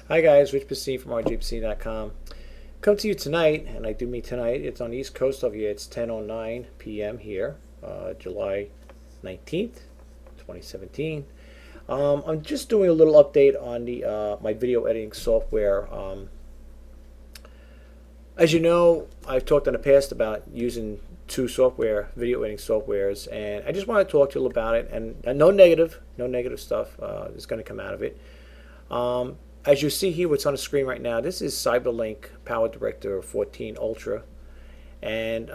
Hi guys, Rjpasini from Rjpasini.com. Come to you tonight, and I do mean tonight. It's on the East Coast over here. It's 10:09 p.m. here, July 19th, 2017. I'm just doing a little update on the my video editing software. As you know, I've talked in the past about using two video editing softwares, and I just want to talk to you about it. And no negative stuff is going to come out of it. As you see here, what's on the screen right now, this is Cyberlink Power Director 14 Ultra, and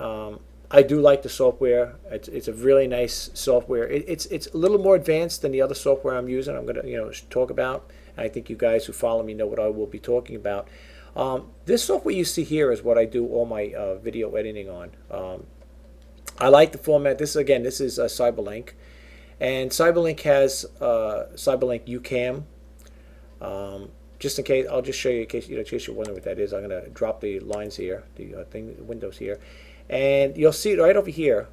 I do like the software. It's a really nice software. It's a little more advanced than the other software I'm using. I'm going to talk about, and I think you guys who follow me know what I will be talking about. This software you see here is what I do all my video editing on. I like the format. This is Cyberlink, and Cyberlink has Cyberlink UCam. Just in case, I'll just show you in case you're wondering what that is. I'm going to drop the lines here, the windows here, and you'll see it right over here,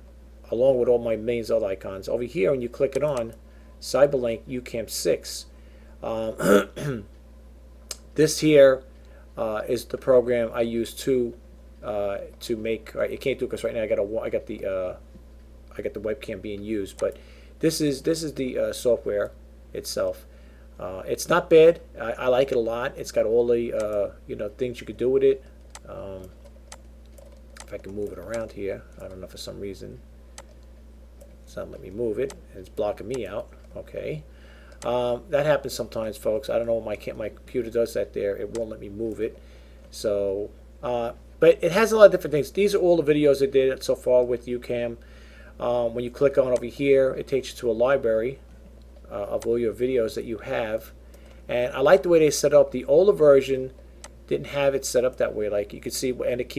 along with all my millions of other icons. Over here, when you click it on, Cyberlink UCam 6. This here is the program I use to make. You can't do it because right now I got the webcam being used, but this is the software itself. It's not bad. I like it a lot. It's got all the things you could do with it. If I can move it around here, I don't know, for some reason it's not letting me move it. It's blocking me out. Okay, that happens sometimes, folks. I don't know why my computer does that. There, it won't let me move it. So, but it has a lot of different things. These are all the videos I did so far with UCam. When you click on over here, it takes you to a library of all your videos that you have, and I like the way they set up. The older version didn't have it set up that way, like you could see, and it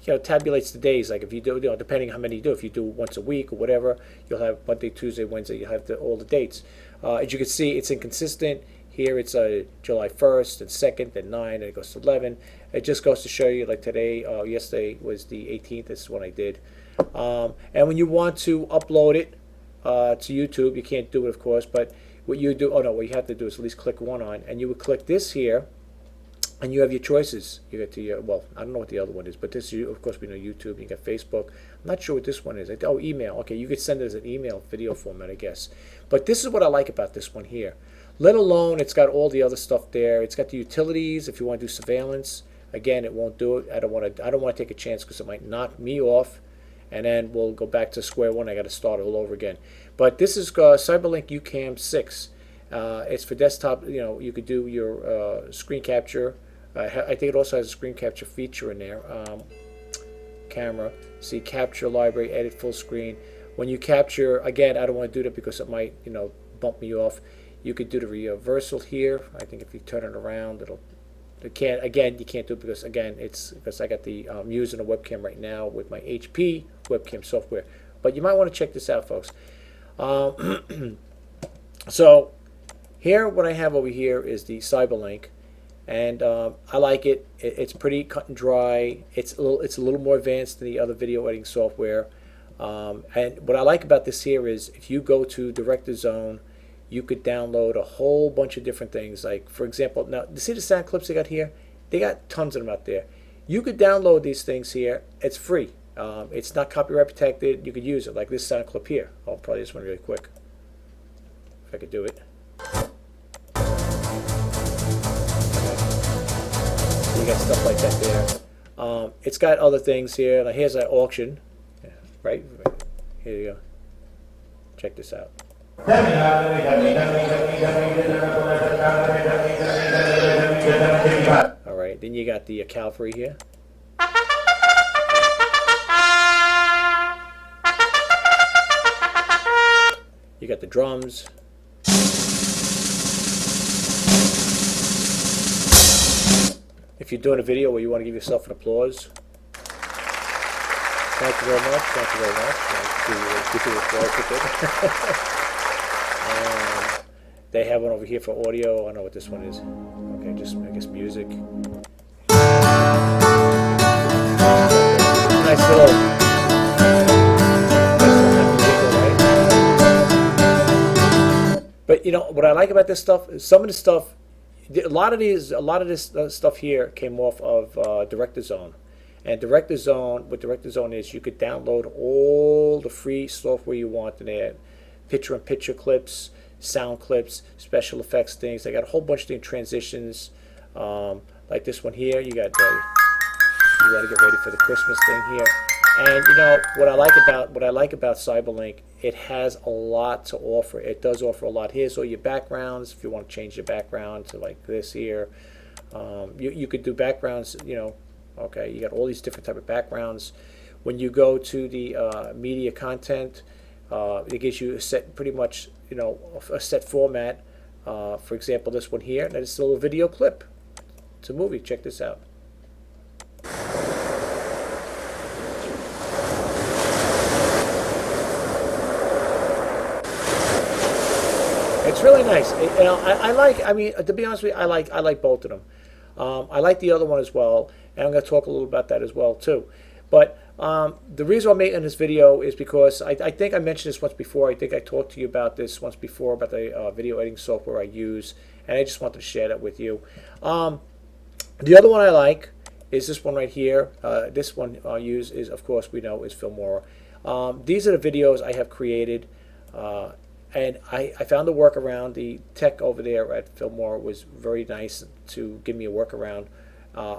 tabulates the days. Like if you do, depending how many you do, if you do once a week or whatever, you'll have Monday, Tuesday, Wednesday. You have all the dates. As you can see, it's inconsistent. Here it's July 1st and 2nd and 9, and it goes to 11. It just goes to show you, like today, yesterday was the 18th. This is what I did. And when you want to upload it to YouTube, you can't do it, of course, but what you do, what you have to do is at least click one on, and you would click this here, and you have your choices. You get to your, I don't know what the other one is, but this, of course, we know YouTube. You got Facebook. I'm not sure what this one is. Email. Okay, you could send it as an email video format, I guess. But this is what I like about this one here. Let alone, it's got all the other stuff there. It's got the utilities if you want to do surveillance. Again, it won't do it. I don't want to take a chance because it might knock me off, and then we'll go back to square one. I got to start all over again. But this is Cyberlink UCam 6. It's for desktop. You could do your screen capture. I think it also has a screen capture feature in there. Camera, see, capture library, edit full screen. When you capture, again, I don't want to do that because it might, bump me off. You could do the reversal here. I think if you turn it around, you can't do it because, again, I got I'm using a webcam right now with my HP webcam software. But you might want to check this out, folks. So here, what I have over here is the Cyberlink, and I like it. It's pretty cut and dry. It's a little more advanced than the other video editing software. And what I like about this here is if you go to Director Zone, you could download a whole bunch of different things. Like, for example, now, see the sound clips they got here? They got tons of them out there. You could download these things here. It's free. It's not copyright protected. You could use it, like this sound clip here. I'll probably this one really quick, if I could do it. You got stuff like that there. It's got other things here. Now here's an auction. Yeah, right? Here you go. Check this out. All right, then you got the cavalry here. You got the drums. If you're doing a video where you want to give yourself an applause, thank you very much. Thank you very much. Give you applause with it. They have one over here for audio. I don't know what this one is. Okay, just I guess music. Nice little happy jingle, right? But what I like about this stuff is some of the stuff A lot of this stuff here came off of Director Zone. And Director Zone, what Director Zone is, you could download all the free software you want in there. Picture-in-picture clips, sound clips, special effects things. They got a whole bunch of things, transitions, like this one here. You got to get ready for the Christmas thing here. And you know what I like about Cyberlink, it has a lot to offer. It does offer a lot. Here's all your backgrounds. If you want to change your background to like this here, you could do backgrounds. You know. Okay, you got all these different type of backgrounds. When you go to the media content, it gives you a set, pretty much, you know, a set format. For example, this one here, and it's a little video clip. It's a movie. Check this out. It's really nice. You know, I like. I mean, to be honest with you, I like both of them. I like the other one as well, and I'm going to talk a little about that as well too. But the reason I'm making this video is because I think I mentioned this once before. I think I talked to you about this once before about the video editing software I use, and I just wanted to share that with you. The other one I like is this one right here. This one I use is, of course, we know is Filmora. These are the videos I have created. And I found a workaround. The tech over there at Filmora was very nice to give me a workaround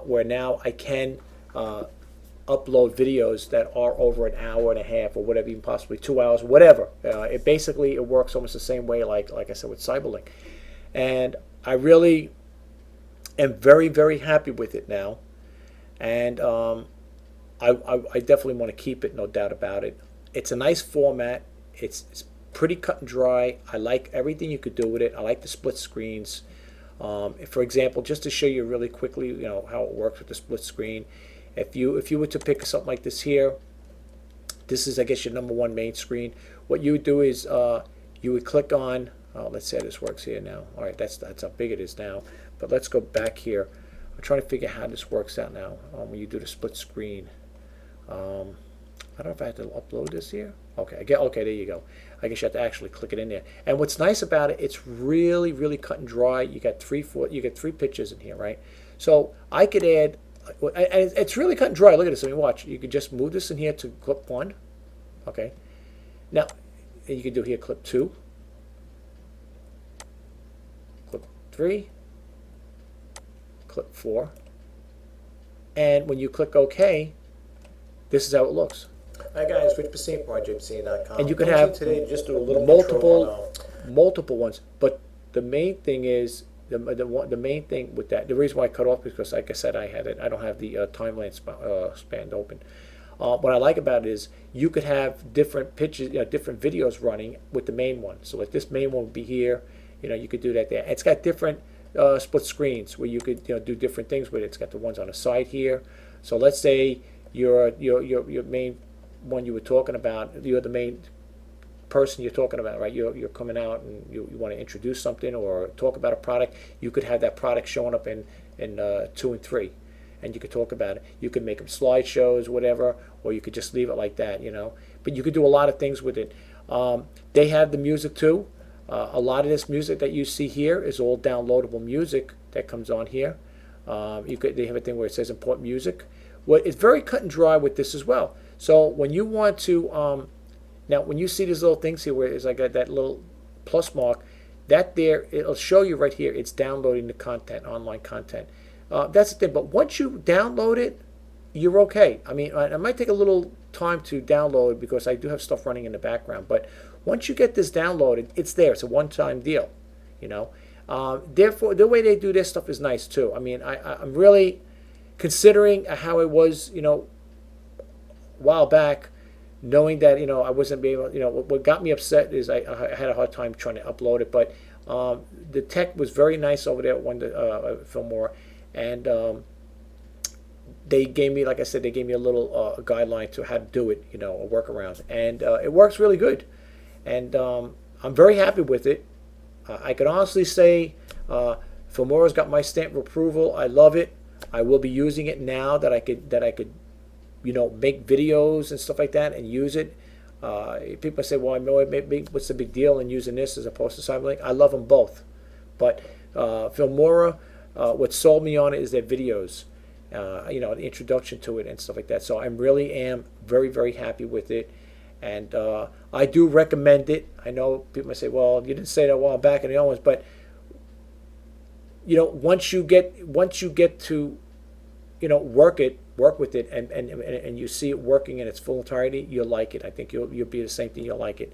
where now I can upload videos that are over an hour and a half or whatever, even possibly 2 hours, whatever. It works almost the same way like I said with Cyberlink. And I really am very, very happy with it now. And I definitely want to keep it, no doubt about it. It's a nice format. It's pretty cut and dry. I like everything you could do with it. I like the split screens. For example, just to show you really quickly, you know, how it works with the split screen. If you were to pick something like this here, this is, I guess, your #1 main screen. What you would do is you would click on. Let's say this works here now. All right, that's how big it is now. But let's go back here. I'm trying to figure out how this works out now when you do the split screen. I don't know if I have to upload this here. Okay, okay, there you go. I guess you have to actually click it in there. And what's nice about it, it's really, really cut and dry. You got three pictures in here, right? So I could add, and it's really cut and dry. Look at this. I mean, watch. You could just move this in here to clip 1. Okay. Now, you could do here clip 2, clip 3, clip 4, and when you click OK, this is how it looks. Hi guys, Rjpasini from Rjpasini.com. And you can have today just do a little multiple ones. But the main thing is the main thing with that. The reason why I cut off is because, like I said, I don't have the timeline span open. What I like about it is you could have different pictures, different videos running with the main one. So like this main one would be here. You know, you could do that there. It's got different split screens where you could do different things with it. It's got the ones on the side here. So let's say your main one you were talking about, you're the main person you're talking about, right? You're coming out and you want to introduce something or talk about a product. You could have that product showing up in 2 and 3, and you could talk about it. You could make them slideshows, whatever, or you could just leave it like that, But you could do a lot of things with it. They have the music too. A lot of this music that you see here is all downloadable music that comes on here. They have a thing where it says import music. Well, it's very cut and dry with this as well. So when you want to, now when you see these little things here where it's like that little plus mark, that there, it'll show you right here, it's downloading the content, online content. That's the thing, but once you download it, you're okay. I mean, it might take a little time to download because I do have stuff running in the background, but once you get this downloaded, it's there. It's a one-time deal, Therefore, the way they do this stuff is nice too. I mean, I'm really considering how it was, a while back, knowing that I wasn't being able, what got me upset is I had a hard time trying to upload it, but the tech was very nice over there at Filmora, and they gave me, like I said, they gave me a little guideline to how to do it, a workaround, and it works really good, and I'm very happy with it. I can honestly say Filmora's got my stamp of approval. I love it. I will be using it now that I could make videos and stuff like that and use it. People say, well, what's the big deal in using this as opposed to Cyberlink? I love them both. But Filmora, what sold me on it is their videos, the introduction to it and stuff like that. So I really am very, very happy with it. And I do recommend it. I know people might say, well, you didn't say that a while back in the other ones, but once you get to work with it and you see it working in its full entirety, you'll like it. I think you'll be the same thing. You'll like it.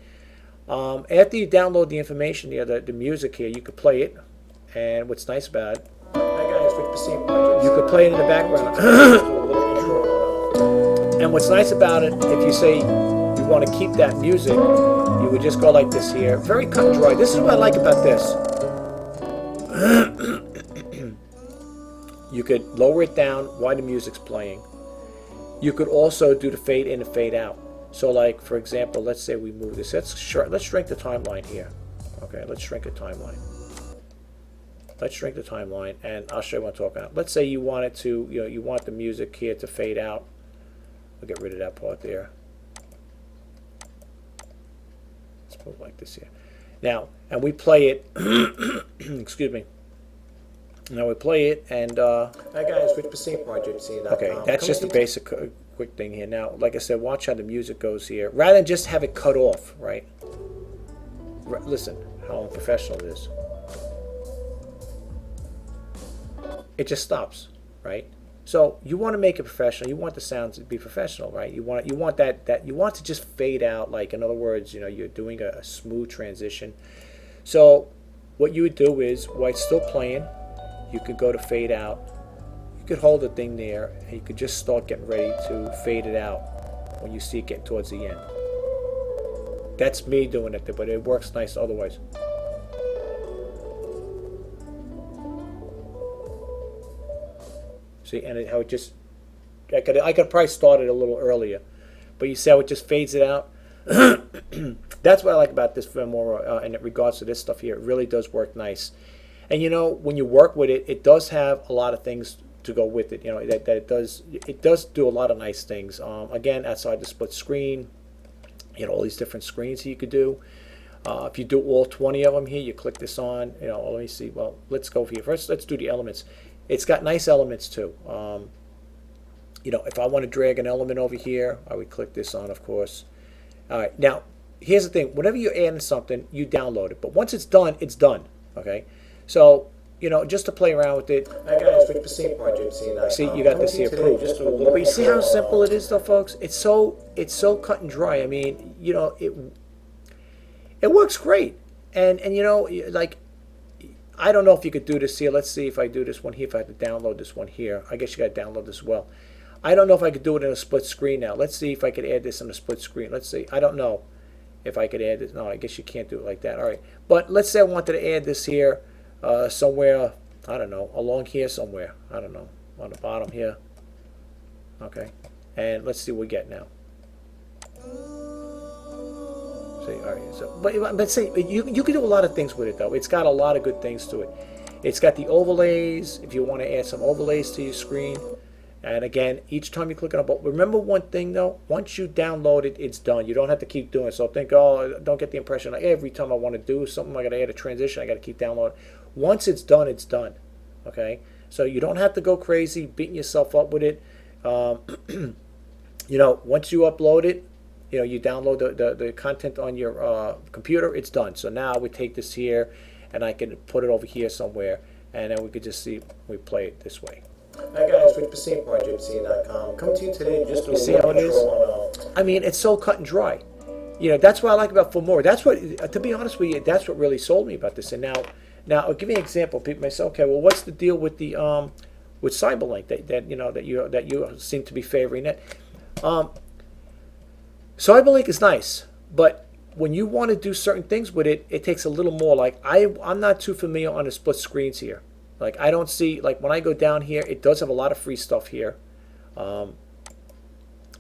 After you download the information here, the music here, you could play it. And what's nice about it, Hi guys, Rjpasini-com. you could play it in the background. And what's nice about it, if you say you want to keep that music, you would just go like this here. Very cut and dry. This is what I like about this. You could lower it down while the music's playing. You could also do the fade in and fade out. So like, for example, let's say we move this. Let's shrink the timeline here. Okay, let's shrink the timeline. Let's shrink the timeline, and I'll show you what I'm talking about. Let's say you want it to, you want the music here to fade out. I'll get rid of that part there. Let's move like this here. Now, and we play it, excuse me. Now we play it, and Hi guys, Rjpasini-com. okay, that's just a basic quick thing here. Now, like I said, watch how the music goes here. Rather than just have it cut off, right? Listen how unprofessional it is. It just stops, right? So you want to make it professional. You want the sounds to be professional, right? You want that you want to just fade out. Like, in other words, you're doing a smooth transition. So what you would do is, while it's still playing, you could go to fade out. You could hold the thing there, and you could just start getting ready to fade it out when you see it getting towards the end. That's me doing it, but it works nice otherwise. See, and how it just, I could probably start it a little earlier, but you see how it just fades it out? That's what I like about this Filmora in regards to this stuff here. It really does work nice. And when you work with it, it does have a lot of things to go with it. That it does do a lot of nice things. Again, outside the split screen, all these different screens you could do. If you do all 20 of them here, you click this on. Let me see. Well, let's go here first. Let's do the elements. It's got nice elements too. If I want to drag an element over here, I would click this on, of course. All right. Now, here's the thing. Whenever you're adding something, you download it. But once it's done, it's done. Okay. So, just to play around with it. Hi guys, Rjpasini-com. See, you got this here approved. But you see how simple it is, though, folks? It's so cut and dry. I mean, it works great. And like, I don't know if you could do this here. Let's see if I do this one here. If I have to download this one here, I guess you got to download this as well. I don't know if I could do it in a split screen now. Let's see if I could add this in a split screen. Let's see. I don't know if I could add this. No, I guess you can't do it like that. All right. But let's say I wanted to add this here somewhere, I don't know, along here somewhere. I don't know, on the bottom here. Okay. And let's see what we get now. See, all right. So, but see, you can do a lot of things with it, though. It's got a lot of good things to it. It's got the overlays, if you want to add some overlays to your screen. And again, each time you click on a button, remember one thing though, once you download it, it's done. You don't have to keep doing it. So don't get the impression like every time I want to do something, I got to add a transition, I got to keep downloading. Once it's done, it's done. Okay? So you don't have to go crazy beating yourself up with it. Once you upload it, you download the content on your computer, it's done. So now we take this here and I can put it over here somewhere, and then we could just see we play it this way. Hi guys, Rjpasini-com. Come to you today just to see how it is? I mean, it's so cut and dry. That's what I like about Filmora. That's what, to be honest with you, that's what really sold me about this. And now I'll give you an example. People may say, okay, well, what's the deal with the with Cyberlink that you seem to be favoring it? Cyberlink is nice, but when you want to do certain things with it, it takes a little more. Like I'm not too familiar on the split screens here. Like I don't see, like when I go down here, it does have a lot of free stuff here.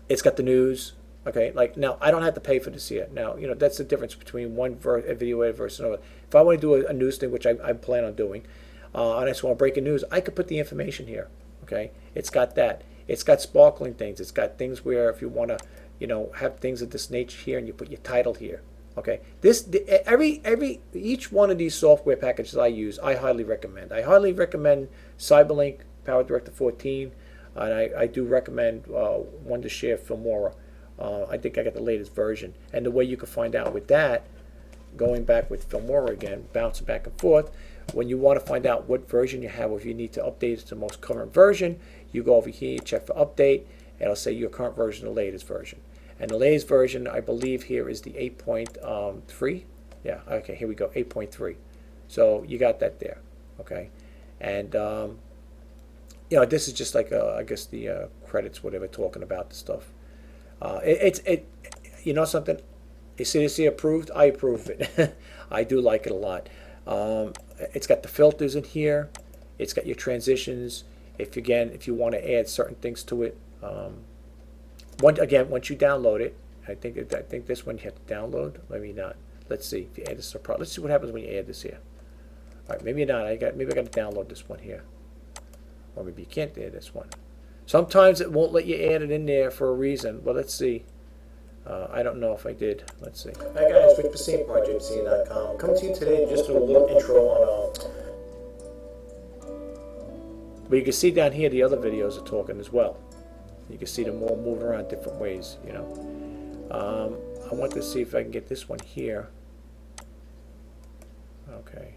It's got the news. Okay, like now I don't have to pay for this here. Now that's the difference between one video edit versus another. If I want to do a news thing, which I plan on doing, and I just want to break a news, I could put the information here. Okay, it's got that. It's got sparkling things. It's got things where if you want to, have things of this nature here, and you put your title here. Okay, each one of these software packages I use, I highly recommend. I highly recommend Cyberlink PowerDirector 14, and I do recommend Wondershare Filmora. I think I got the latest version, and the way you can find out with that, going back with Filmora again, bouncing back and forth, when you want to find out what version you have, or if you need to update it to the most current version, you go over here, you check for update, and it'll say your current version, the latest version. And the latest version, I believe here, is the 8.3. Yeah, okay, here we go, 8.3. So you got that there, okay? And, this is just like, I guess, the credits, whatever, talking about the stuff. You know something? You see this here approved? I approve it. I do like it a lot. It's got the filters in here. It's got your transitions. If you want to add certain things to it. Once you download it, I think this one you have to download. Maybe not. Let's see if you add this to product. Let's see what happens when you add this here. All right, maybe not. Maybe I got to download this one here, or maybe you can't add this one. Sometimes it won't let you add it in there for a reason. Well, let's see. I don't know if I did. Let's see. Hi guys, Rjpasini-com, Rjpasini-com. Coming to you today just with a little intro on But you can see down here the other videos are talking as well. You can see them all moving around different ways, I want to see if I can get this one here. Okay.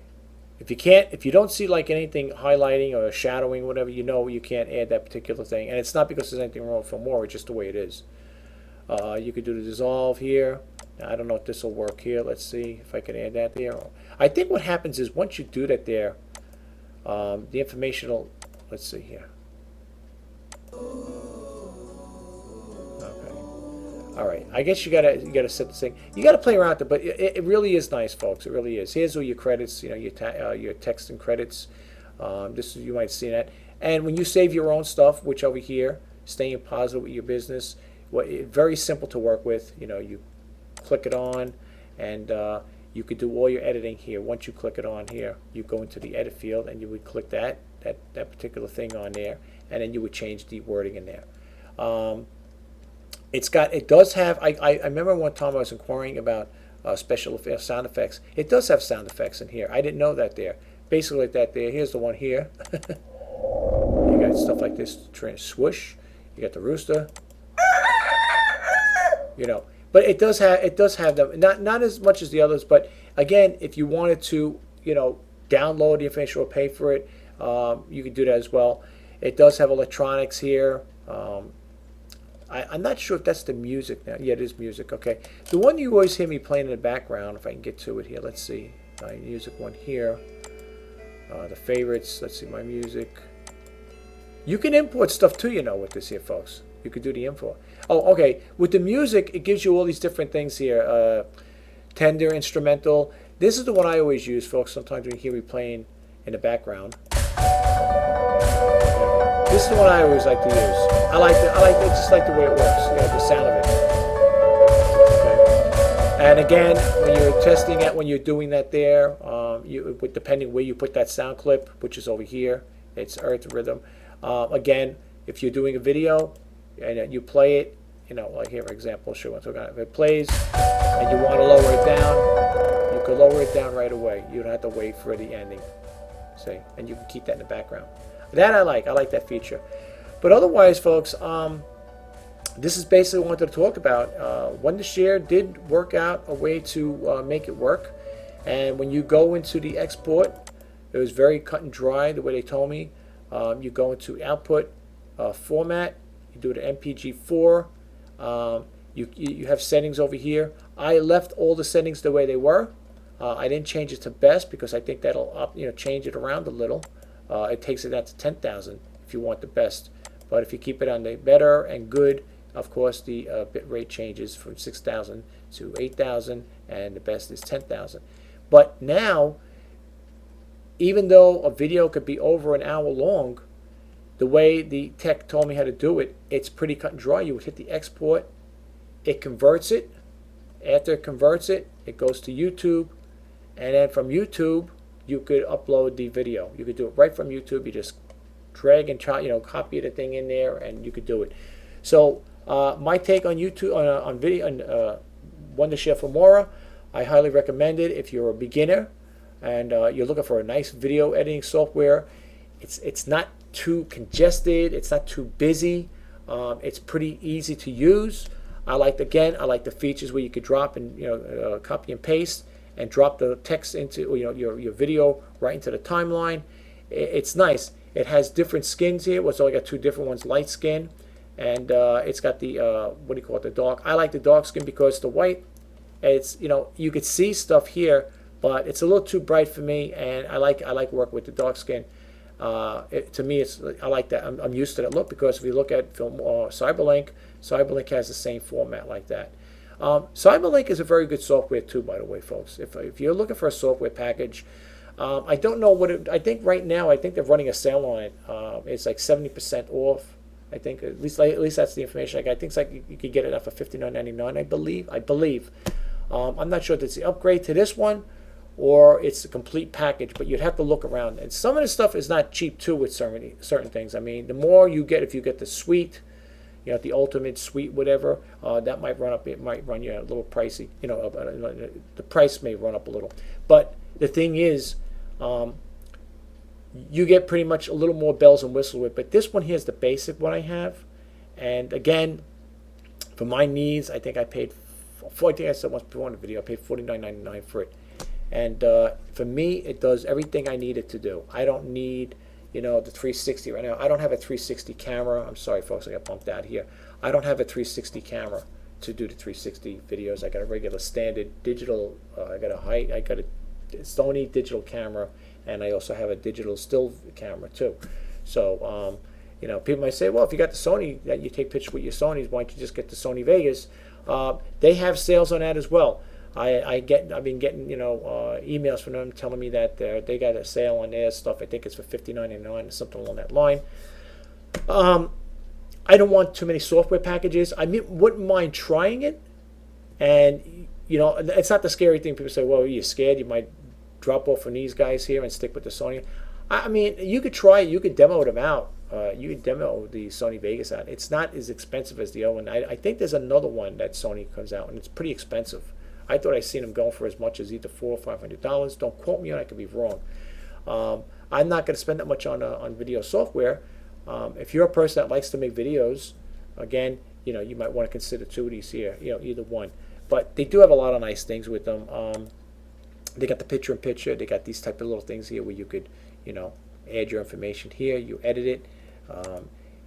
If you don't see like anything highlighting or shadowing, whatever, you can't add that particular thing. And it's not because there's anything wrong with Filmora, it's just the way it is. You could do the dissolve here. Now, I don't know if this will work here. Let's see if I can add that there. I think what happens is once you do that there, the information will, let's see here. Okay. All right. I guess you gotta set this thing. You gotta play around with it, but it really is nice, folks. It really is. Here's all your credits. Your text and credits. You might see that. And when you save your own stuff, which over here, staying positive with your business. Very simple to work with. You click it on, and you could do all your editing here. Once you click it on here, you go into the edit field, and you would click that particular thing on there, and then you would change the wording in there. It does have. I remember one time I was inquiring about special effects, sound effects. It does have sound effects in here. I didn't know that there. Basically like that there. Here's the one here. You got stuff like this. Swoosh. You got the rooster. But it does have them, not as much as the others, but again, if you wanted to download the information or pay for it, you can do that as well. It does have electronics here. I'm not sure if that's the music now. Yeah, it is music. Okay, the one you always hear me playing in the background, if I can get to it here, let's see, my music one here, the favorites, let's see, my music. You can import stuff too, with this here, folks. You could do the info. Oh, okay. With the music, it gives you all these different things here. Tender, instrumental. This is the one I always use, folks. Sometimes when you hear me playing in the background. This is the one I always like to use. I like it just like the way it works. The sound of it. Okay. And again, when you're testing it, when you're doing that there, depending where you put that sound clip, which is over here, it's Earth Rhythm. Again, if you're doing a video, and you play it, like here, for example, show what I'm talking about. If it plays and you want to lower it down, you can lower it down right away. You don't have to wait for the ending. See, and you can keep that in the background. That I like that feature. But otherwise, folks, this is basically what I wanted to talk about. Wondershare did work out a way to make it work. And when you go into the export, it was very cut and dry the way they told me. You go into output format. You do it to MPG4. You have settings over here. I left all the settings the way they were. I didn't change it to best because I think that'll change it around a little. It takes it out to 10,000 if you want the best. But if you keep it on the better and good, of course the bit rate changes from 6,000 to 8,000, and the best is 10,000. But now, even though a video could be over an hour long, the way the tech told me how to do it, it's pretty cut and dry. You would hit the export, it converts it. After it converts it, it goes to YouTube, and then from YouTube, you could upload the video. You could do it right from YouTube. You just drag and copy the thing in there, and you could do it. So my take on YouTube, on video, on Wondershare Filmora, I highly recommend it if you're a beginner and you're looking for a nice video editing software. It's not too congested. It's not too busy. It's pretty easy to use. I like the features where you could drop and copy and paste and drop the text into your video right into the timeline. It's nice. It has different skins here. It's only got two different ones, light skin, and it's got the what do you call it, the dark. I like the dark skin because the white, it's you could see stuff here, but it's a little too bright for me, and I like working with the dark skin. To me, I like that. I'm used to that look because if you look at film Cyberlink has the same format like that. Cyberlink is a very good software too, by the way, folks. If you're looking for a software package, I don't know what I think right now. I think they're running a sale on it. It's like 70% off. I think at least that's the information I got. I think it's like you could get it for $59.99. I believe. I'm not sure if it's the upgrade to this one or it's a complete package, but you'd have to look around. And some of the stuff is not cheap too with certain things. I mean, the more you get, if you get the suite, the ultimate suite, whatever, that might run up. It might run you a little pricey. The price may run up a little. But the thing is, you get pretty much a little more bells and whistles with. But this one here is the basic one I have, and again, for my needs, I think I paid. I think I said once before in the video, I paid $49.99 for it. And for me, it does everything I need it to do. I don't need, the 360 right now. I don't have a 360 camera. I'm sorry, folks, I got bumped out here. I don't have a 360 camera to do the 360 videos. I got a regular standard digital. I got a Sony digital camera, and I also have a digital still camera too. So, people might say, well, if you got the Sony that you take pictures with your Sonys, why don't you just get the Sony Vegas? They have sales on that as well. I've been getting emails from them telling me that they got a sale on their stuff. I think it's for $59.99 or something along that line. I don't want too many software packages. I wouldn't mind trying it, and it's not the scary thing. People say, well, you're scared you might drop off from these guys here and stick with the Sony. I mean, you could try it. You could demo them out. You could demo the Sony Vegas out. It's not as expensive as the other one. I think there's another one that Sony comes out, and it's pretty expensive. I thought I seen them going for as much as either $400 or $500. Don't quote me on it. I could be wrong. I'm not going to spend that much on video software. If you're a person that likes to make videos, again, you might want to consider two of these here. Either one. But they do have a lot of nice things with them. They got the picture-in-picture. They got these type of little things here where you could, add your information here. You edit it.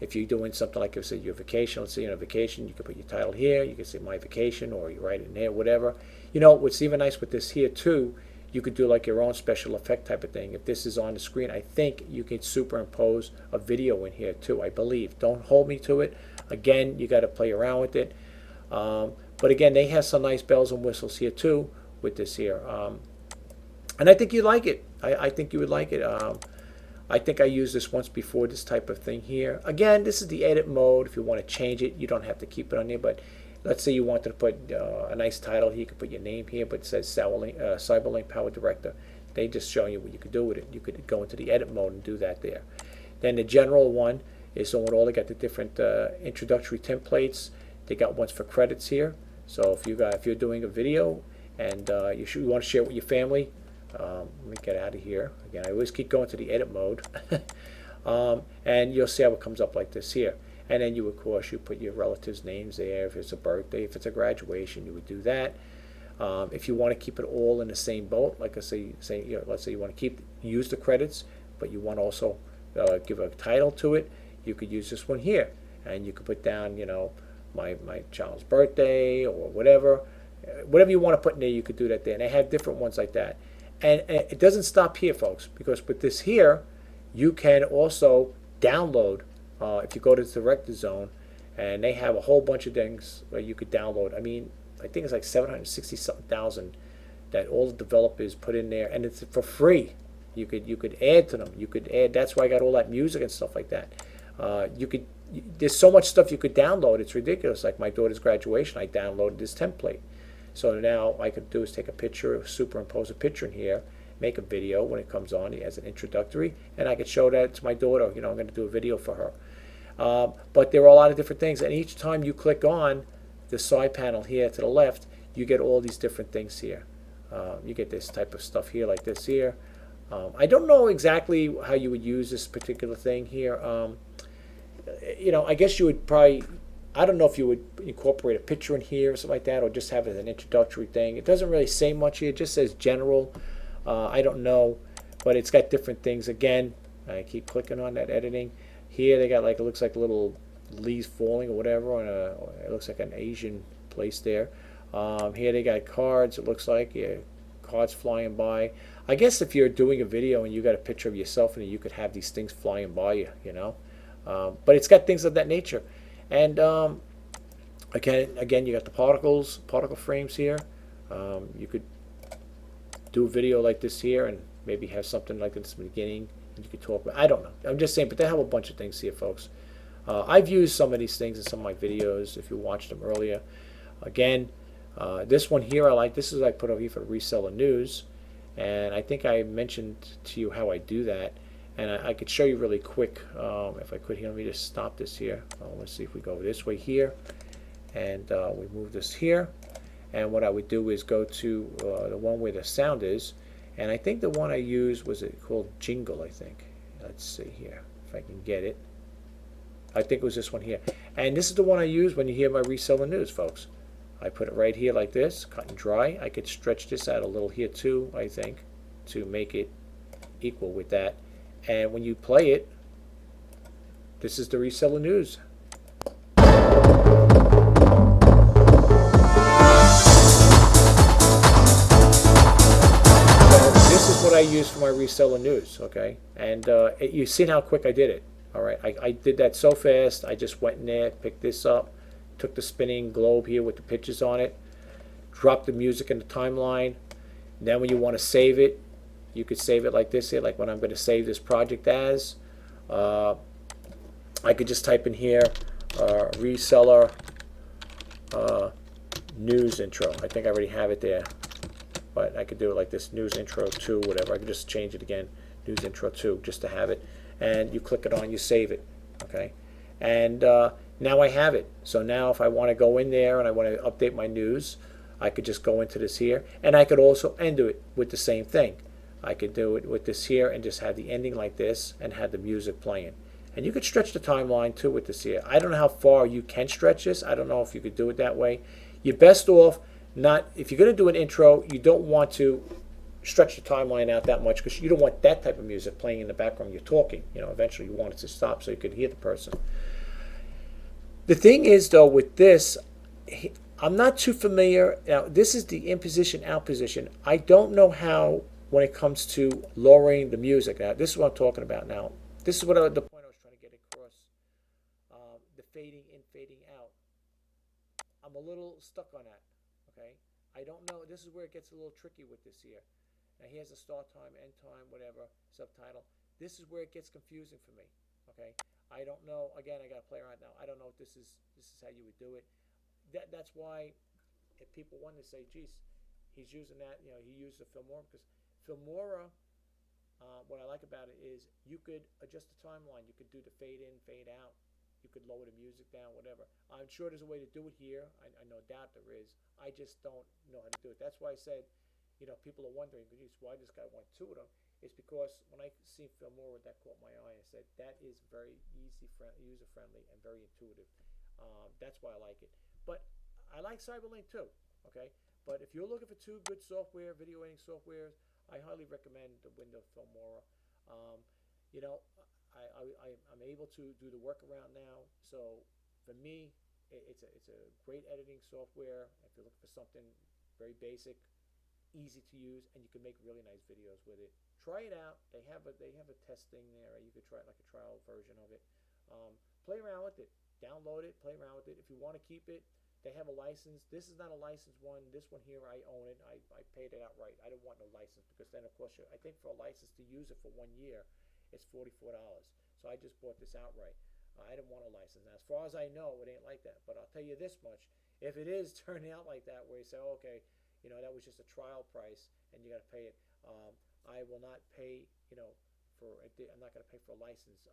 If you're doing something like, say, your vacation, let's say you're on a vacation, you can put your title here. You can say my vacation, or you write it in there, whatever. What's even nice with this here too, you could do like your own special effect type of thing. If this is on the screen, I think you can superimpose a video in here too, I believe. Don't hold me to it. Again, you got to play around with it. But again, they have some nice bells and whistles here too with this here. And I think you'd like it. I think you would like it. I think I used this once before, this type of thing here. Again, this is the edit mode. If you want to change it, you don't have to keep it on there. But let's say you wanted to put a nice title here. You could put your name here, but it says Cyberlink Power Director. They just show you what you could do with it. You could go into the edit mode and do that there. Then the general one is the one where they got the different introductory templates. They got ones for credits here. So if you're doing a video and you want to share it with your family, let me get out of here. Again, I always keep going to the edit mode. And you'll see how it comes up like this here. And then you, of course, you put your relatives' names there. If it's a birthday, if it's a graduation, you would do that. If you want to keep it all in the same boat, like I say, let's say you want to use the credits, but you want to also give a title to it, you could use this one here. And you could put down, my child's birthday or whatever. Whatever you want to put in there, you could do that there. And they have different ones like that. And it doesn't stop here, folks, because with this here, you can also download. If you go to the Director Zone, and they have a whole bunch of things where you could download. I mean, I think it's like 760,000 that all the developers put in there, and it's for free. You could add to them. You could add. That's why I got all that music and stuff like that. There's so much stuff you could download. It's ridiculous. Like my daughter's graduation, I downloaded this template. So now I could do is take a picture, superimpose a picture in here, make a video when it comes on as an introductory, and I could show that to my daughter. I'm going to do a video for her. But there are a lot of different things, and each time you click on the side panel here to the left, you get all these different things here. You get this type of stuff here, like this here. I don't know exactly how you would use this particular thing here. I guess you would probably, I don't know if you would incorporate a picture in here or something like that, or just have it as an introductory thing. It doesn't really say much here. It just says general. I don't know, but it's got different things. Again, I keep clicking on that editing. Here they got like, it looks like little leaves falling or whatever on it looks like an Asian place there. Here they got cards, it looks like, yeah, cards flying by. I guess if you're doing a video and you got a picture of yourself in it, you could have these things flying by you, but it's got things of that nature. And again, you got the particle frames here. You could do a video like this here and maybe have something like this in the beginning and you could talk about. I don't know. I'm just saying, but they have a bunch of things here, folks. I've used some of these things in some of my videos if you watched them earlier. Again, this one here I like. This is what I put over here for the reseller news. And I think I mentioned to you how I do that. And I could show you really quick if I could here. Let me just stop this here. Let's see if we go this way here. And we move this here. And what I would do is go to the one where the sound is. And I think the one I used was it called Jingle, I think. Let's see here if I can get it. I think it was this one here. And this is the one I use when you hear my reseller news, folks. I put it right here like this, cut and dry. I could stretch this out a little here too, I think, to make it equal with that. And when you play it, this is the reseller news. So this is what I use for my reseller news, okay? And you've seen how quick I did it. All right, I did that so fast. I just went in there, picked this up, took the spinning globe here with the pictures on it, dropped the music in the timeline. Then when you want to save it, you could save it like this here, like what I'm going to save this project as. I could just type in here, reseller news intro. I think I already have it there, but I could do it like this, news intro 2, whatever. I could just change it again, news intro 2, just to have it. And you click it on, you save it, okay? And now I have it. So now if I want to go in there and I want to update my news, I could just go into this here, and I could also end it with the same thing. I could do it with this here and just have the ending like this and have the music playing. And you could stretch the timeline too with this here. I don't know how far you can stretch this. I don't know if you could do it that way. You're best off not, if you're going to do an intro, you don't want to stretch the timeline out that much because you don't want that type of music playing in the background you're talking. Eventually you want it to stop so you could hear the person. The thing is, though, with this, I'm not too familiar. Now, this is the in position, out position. I don't know how when it comes to lowering the music. Now, this is what I'm talking about now. This is what the point I was trying to get across. The fading in, fading out. I'm a little stuck on that, okay? I don't know. This is where it gets a little tricky with this here. Now, here's the start time, end time, whatever, subtitle. This is where it gets confusing for me, okay? I don't know. Again, I got to play around now. I don't know if this is how you would do it. That's why if people want to say, geez, he's using that, he used the Filmora, because Filmora, what I like about it is you could adjust the timeline. You could do the fade in, fade out. You could lower the music down, whatever. I'm sure there's a way to do it here. I no doubt there is. I just don't know how to do it. That's why I said, people are wondering, geez, why this guy want 2 of them? It's because when I see Filmora, that caught my eye. I said, that is very easy, user-friendly, and very intuitive. That's why I like it. But I like Cyberlink too, okay? But if you're looking for 2 good software, video editing softwares, I highly recommend the Windows Filmora. I'm able to do the workaround now. So for me, it's a great editing software. If you're looking for something very basic, easy to use, and you can make really nice videos with it. Try it out. They have a test thing there. You could try it like a trial version of it. Play around with it. Download it. Play around with it. If you want to keep it, they have a license. This is not a licensed one. This one here, I own it. I paid it outright. I don't want no license because then, of course, I think for a license to use it for 1 year, it's $44. So I just bought this outright. I didn't want a license. Now, as far as I know, it ain't like that. But I'll tell you this much. If it is turning out like that, where you say, okay, that was just a trial price and you got to pay it, I will not pay, I'm not going to pay for a license.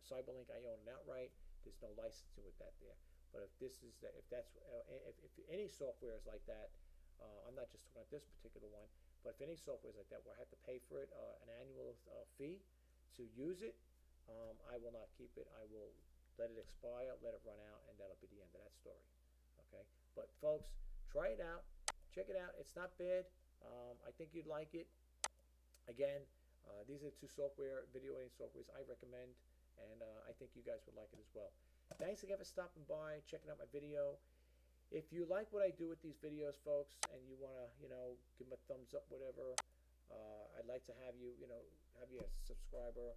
Cyberlink, I own it outright. There's no licensing with that there. But if any software is like that, I'm not just talking about this particular one, but if any software is like that where I have to pay for it, an annual fee to use it, I will not keep it. I will let it expire, let it run out, and that'll be the end of that story. Okay, but folks, try it out, check it out. It's not bad. I think you'd like it. Again, these are the two video editing softwares I recommend, and I think you guys would like it as well. Thanks again for stopping by, checking out my video. If you like what I do with these videos, folks, and you want to, give them a thumbs up, whatever, I'd like to have you, have you as a subscriber.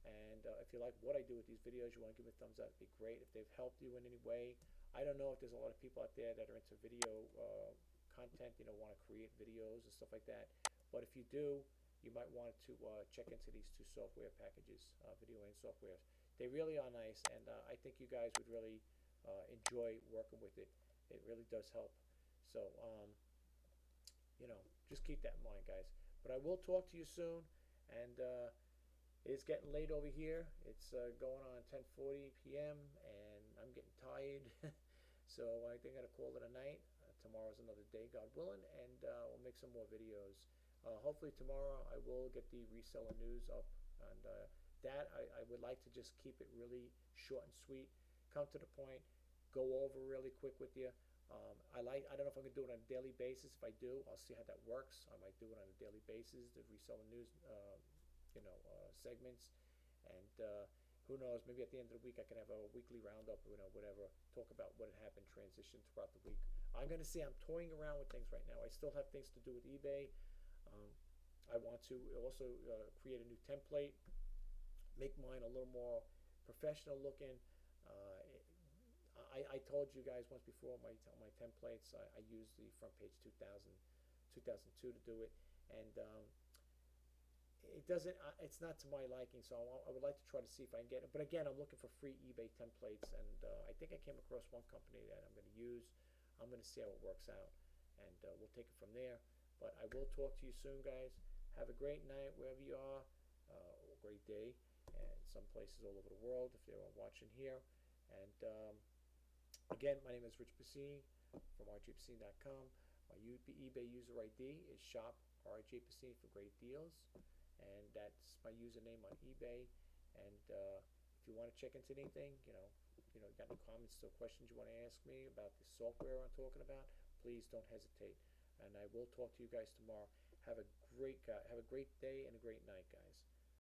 And if you like what I do with these videos, you want to give me a thumbs up, it'd be great. If they've helped you in any way, I don't know if there's a lot of people out there that are into video content, want to create videos and stuff like that. But if you do, you might want to check into these two software packages, video editing softwares. They really are nice, and I think you guys would really enjoy working with it. It really does help. So, just keep that in mind, guys. But I will talk to you soon, and it's getting late over here. It's going on 10:40 p.m., and I'm getting tired. So I think I'm going to call it a night. Tomorrow's another day, God willing, and we'll make some more videos. Hopefully tomorrow I will get the reseller news up, and that I would like to just keep it really short and sweet, come to the point, go over really quick with you. I don't know if I'm going to do it on a daily basis. If I do, I'll see how that works. I might do it on a daily basis, the reseller news segments, and who knows, maybe at the end of the week I can have a weekly roundup, whatever, talk about what had happened, transition throughout the week. I'm going to see, I'm toying around with things right now. I still have things to do with eBay. I want to also create a new template, make mine a little more professional looking. I told you guys once before, my templates, I use the front page 2002 to do it, and it's not to my liking, so I would like to try to see if I can get it. But again, I'm looking for free eBay templates, and I think I came across one company that I'm going to use. I'm going to see how it works out, and we'll take it from there. But I will talk to you soon, guys. Have a great night wherever you are, or a great day, and some places all over the world if they're watching here. And again, my name is Rjpasini from Rjpasini.com. My eBay user ID is shop Rjpasini for great deals, and that's my username on eBay. And if you want to check into anything, got any comments or questions you want to ask me about the software I'm talking about, please don't hesitate. And I will talk to you guys tomorrow. Have a great day and a great night, guys.